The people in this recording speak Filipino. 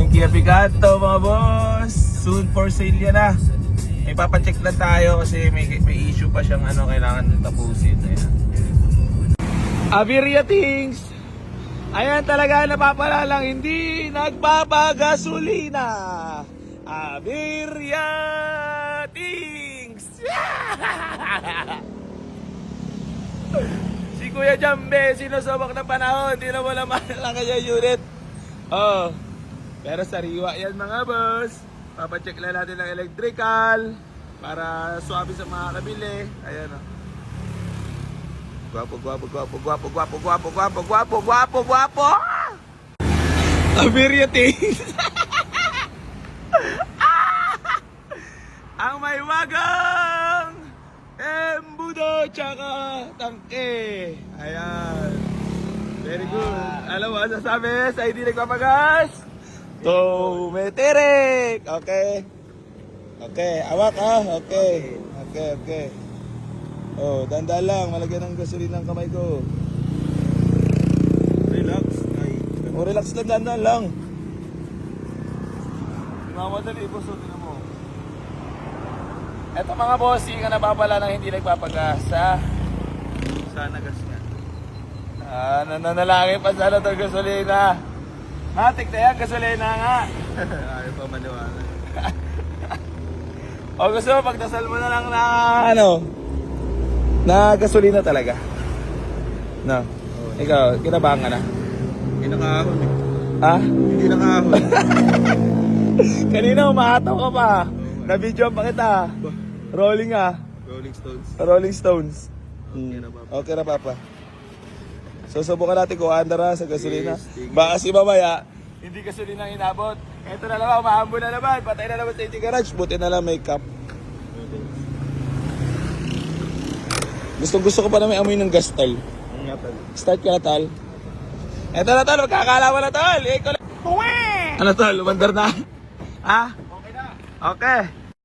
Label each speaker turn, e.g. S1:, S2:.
S1: yung Kia Picanto mga boss. Soon for sale yan na. May papacheck lang tayo kasi may issue pa siyang kailangan tapusin. Ayan. Avirya things. Ayan talaga napapalalang hindi nagpapagasolina. Avirya things. Si Kuya Jambe, sinusubok ng panahon. Hindi na wala lang kaya unit. Oh. Pero sariwa yan mga boss. Papacheck lang natin ng electrical para swabe sa mga kabili. Ayan o. Guwapo. Avirya things. Ang may wagang embudo tsaka tangke. Ayan. Very good. Alam mo, sasabi sa hindi nagpapagas? Tumeterek. Okay, awak Okay. Oh, danda lang, malagyan ng gasolina ng kamay ko. Relax, ay. Oh, relax lang, danda lang. Mamadali po, sutin mo. Eto mga bossing, ang napapala ng hindi nagpapagas sa nagas nga. Nananalangin pa sana itong gasolina. Matik na yan, gasolina nga. Ayaw pa maniwala. O gusto mo, pagdasal mo na lang na na gasolina talaga. No. Ikaw, kinabahan ka na?
S2: Hindi nakahon eh.
S1: Ha?
S2: Hindi nakahon.
S1: Kanina umahataw ka pa. Na-video pa kita. Rolling Rolling Stones.
S2: Okay na, Papa.
S1: Okay na, Papa. So, subukan natin kung andara sa gasolina.
S2: Yes,
S1: Baka si mamaya, hindi gasolina ang inabot. Ito na naman, mahambo na naman. Patay na naman sa yung garage. Buti na lang may cup. Gusto ko pa na may amoy ng gas, tal. Start ka na, tal. Ito na, tal. Magkakalawa na, tal. Ano, tal? Umandar na? Ha? Okay na. Okay.